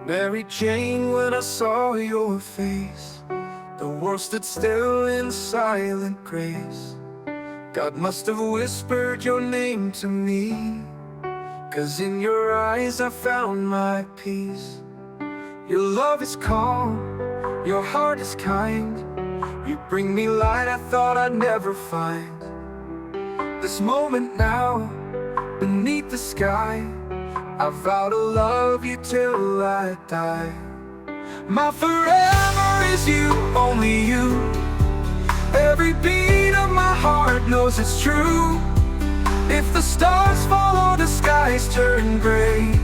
Mary Jane, when I saw your face, the world stood still in silent grace. God must have whispered your name to me, 'cause in your eyes I found my peace. Your love is calm, your heart is kind. You bring me light I thought I'd never find. This moment now, beneath the sky, I vow to love you till I die. My forever is you, only you. Every beat of my heart knows it's true. If the stars fall or the skies turn gray,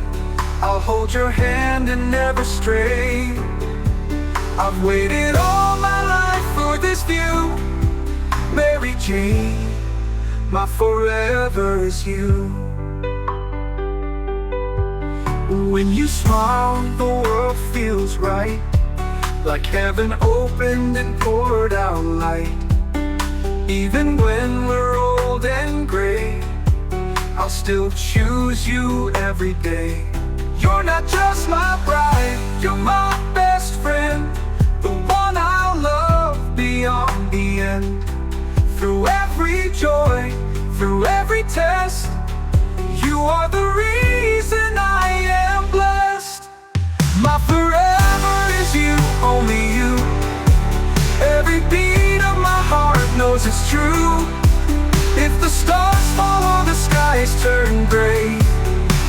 I'll hold your hand and never stray. I've waited all my life for this view. Mary Jane, my forever is you. When you smile, the world feels right, like heaven opened and poured out light. Even when we're old and gray, I'll still choose you every day. You're not just my bride, you're my best friend, the one I'll love beyond the end. Through every joy, through every test, you are the reason I am blessed. My forever is you, only you. Every beat of my heart knows it's true. If the stars fall or the skies turn gray,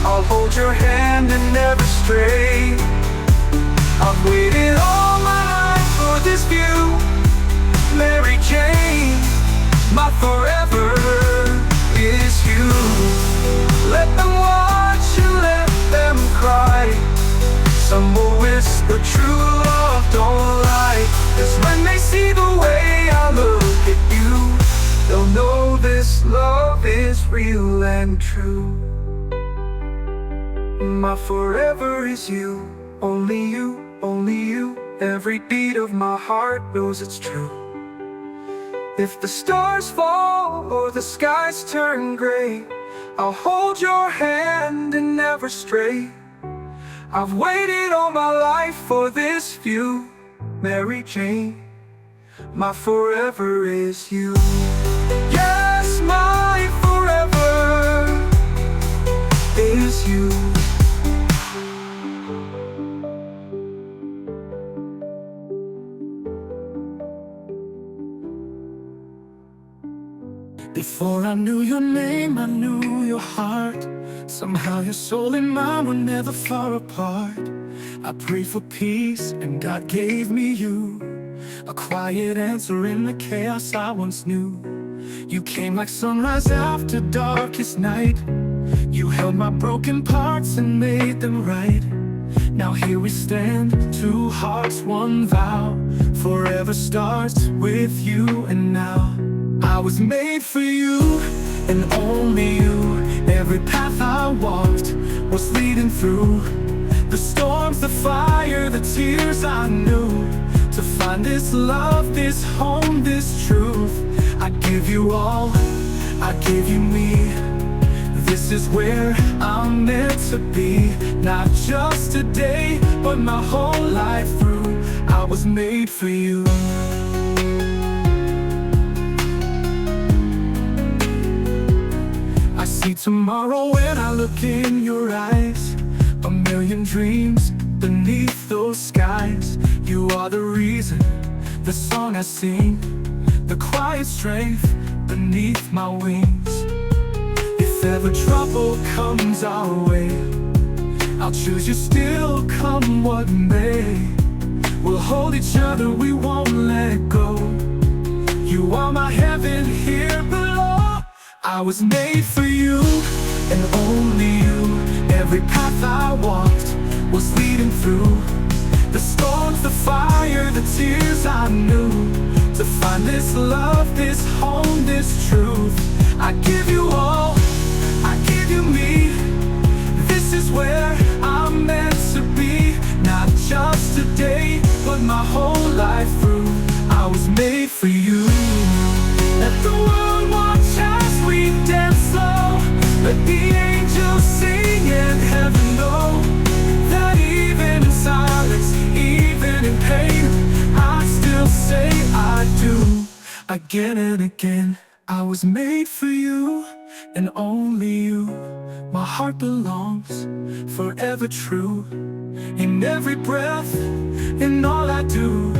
I'll hold your hand and never stray. I've waited all my life for this view. Mary Jane, my forever is you. Let them watch and let them cry. Some will whisper true love don't lie. 'Cause when they see the way I look at you, they'll know this love is real and true. My forever is you, only you, only you. Every beat of my heart knows it's true. If the stars fall or the skies turn gray, I'll hold your hand and never stray. I've waited all my life for this view. Mary Jane, my forever is you. Yes, my forever is you. Before I knew your name, I knew your heart. Somehow your soul and mine were never far apart. I prayed for peace and God gave me you, a quiet answer in the chaos I once knew. You came like sunrise after darkest night. You held my broken parts and made them right. Now here we stand, two hearts, one vow. Forever starts with you and now. I was made for you and only you. Every path I walked was leading through the storms, the fire, the tears I knew. To find this love, this home, this truth, I give you all, I give you me. This is where I'm meant to be. Not just today, but my whole life through. I was made for you. I see tomorrow when I look in your eyes. A million dreams beneath those skies. You are the reason, the song I sing, the quiet strength beneath my wings. If ever trouble comes our way, I'll choose you still, come what may. We'll hold each other, we won't let go. You are my heaven here below. I was made for you and only you. Every path I walked was leading through the storms, the fire, the tears I knew. To find this love, this home, this truth, I give you all, I give you me. This is where I'm meant to be. Not just today, but my whole life through. I was made for you. Let the world watch as we dance slow. Let the angels sing and heaven know that even in again and again. I was made for you and only you. My heart belongs forever true. In every breath, in all I do,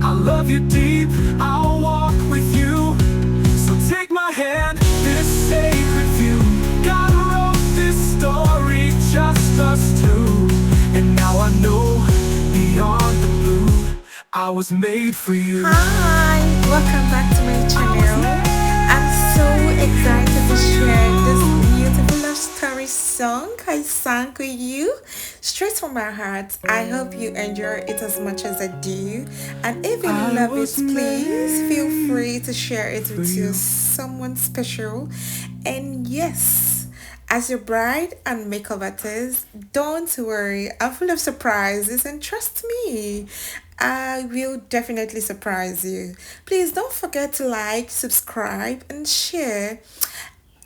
I love you deep, I'll walk with you. So take my hand, this sacred view. God wrote this story, just us two. And now I know, beyond the blue, I was made for you. Hi, welcome back to my channel. I'm so excited to share this beautiful love story song I sang with you straight from my heart. I hope you enjoy it as much as I do. And if you love it, please feel free to share it with someone special. And yes, as your bride and makeup artist, don't worry, I'm full of surprises and trust me, I will definitely surprise you. Please don't forget to like, subscribe, and share.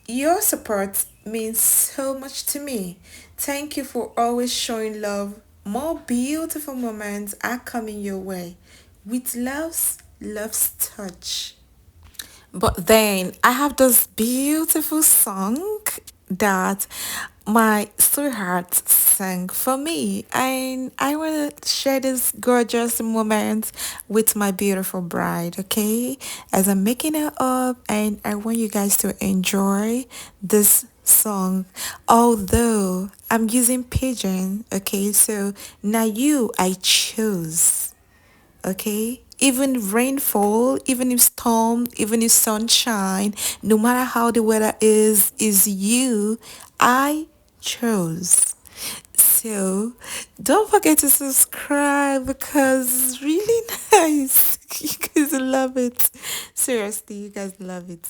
Your support means so much to me. Thank you for always showing love. More beautiful moments are coming your way. With love's touch. But then I have this beautiful song that my sweetheart sang for me, and I want to share this gorgeous moment with my beautiful bride, okay? As I'm making it up, and I want you guys to enjoy this song. Although I'm using pigeon, okay? So now you, I choose. Okay, even rainfall, even if storm, even if sunshine, no matter how the weather is you I chose. So don't forget to subscribe because it's really nice. You guys love it. Seriously, you guys love it.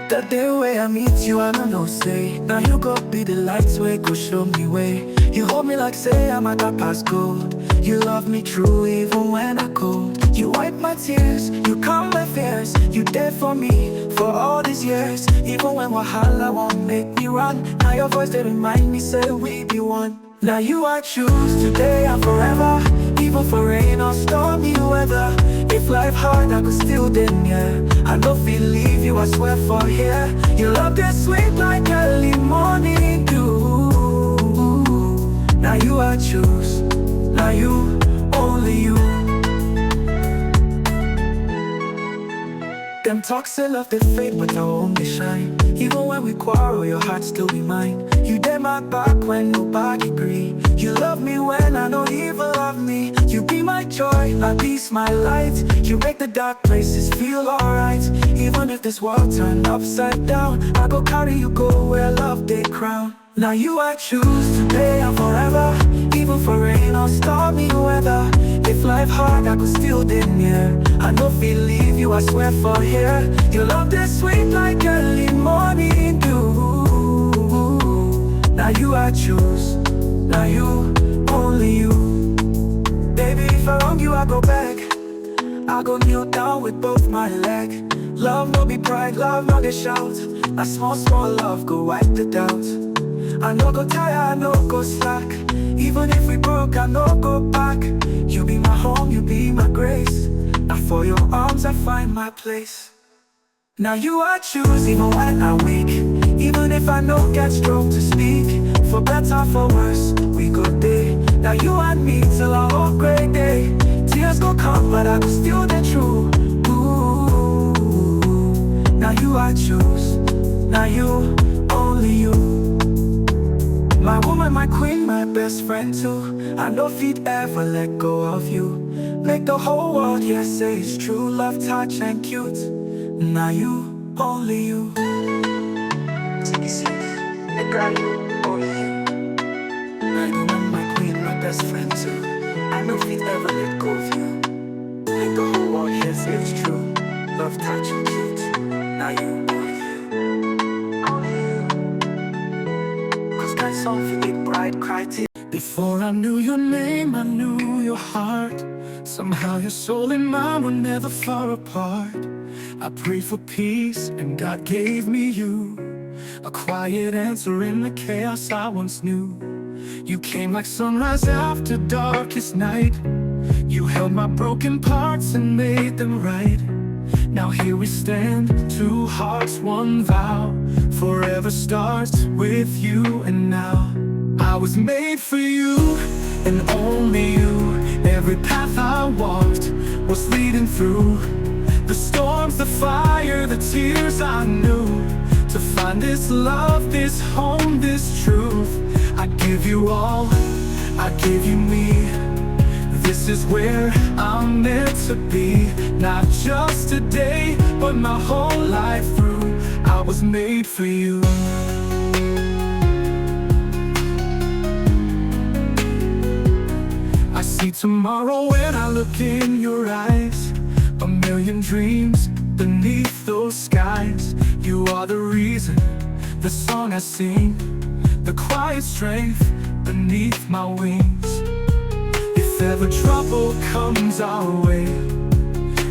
The day where I meet you, I don't know, say. Now you go be the lights way, go show me way. You hold me like say I'm at that past gold. You love me true even when I cold. You wipe my tears, you calm my fears. You there for me for all these years. Even when wahala won't make me run. Now your voice they remind me say we be one. Now you I choose today and forever. Even for rain or stormy weather. If life hard, I could still then, yeah. I don't feel leave you, I swear for here. Your love is sweet like early morning dew. Now you I choose, now you, only you. Them talks say love they fade, but I only shine. Even when we quarrel, your heart still be mine. You did my back when nobody agree. You love me when I don't even love me. You be my joy, my peace, my light. You make the dark places feel alright. Even if this world turned upside down, I go carry you go where love they crown. Now you I choose today and forever. Even for rain or stormy weather. If life hard, I could still be near. I don't feel leave you, I swear for here. Your love is sweet like early morning dew. Now you I choose, now you, only you. Baby, if I wrong you, I go back. I go kneel down with both my leg. Love no be pride, love no they shout. A small, small love go wipe the doubt. I no go tire, I no go slack. Even if we broke, I no go back. You be my home, you be my grace. Now for your arms I find my place. Now you I choose even when I'm weak. Even if I no get stroke to speak. For better, for worse, we go day. Now you and me till our whole great day. Tears go come, but I go still the true. Ooh. Now you I choose, now you, only you. My woman, my queen, my best friend too. I know if you'd ever let go of you. Make the whole world, yeah, say it's true. Love, touch, and cute. Now you, only you. Take it safe. Let God you, only you. My woman, my queen, my best friend too. I know if you'd ever let go of you. Make the whole world, yeah, say it's true. Love, touch, and cute. Now you, only you. Before I knew your name, I knew your heart. Somehow your soul and mine were never far apart. I prayed for peace and God gave me you, a quiet answer in the chaos I once knew. You came like sunrise after darkest night. You held my broken parts and made them right. Now here we stand, two hearts, one vow. Forever starts with you and now. I was made for you and only you. Every path I walked was leading through the storms, the fire, the tears I knew, to find this love, this home, this truth. I give you all, I give you me. This is where I'm meant to be. Not just today, but my whole life through. I was made for you. I see tomorrow when I look in your eyes. A million dreams beneath those skies. You are the reason, the song I sing, the quiet strength beneath my wings. If ever trouble comes our way,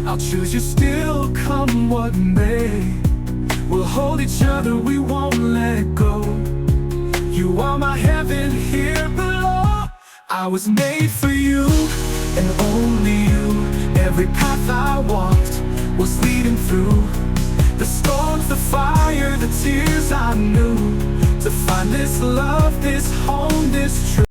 I'll choose you still, come what may. We'll hold each other, we won't let go. You are my heaven here below. I was made for you and only you. Every path I walked was leading through the storms, the fire, the tears I knew, to find this love, this home, this truth.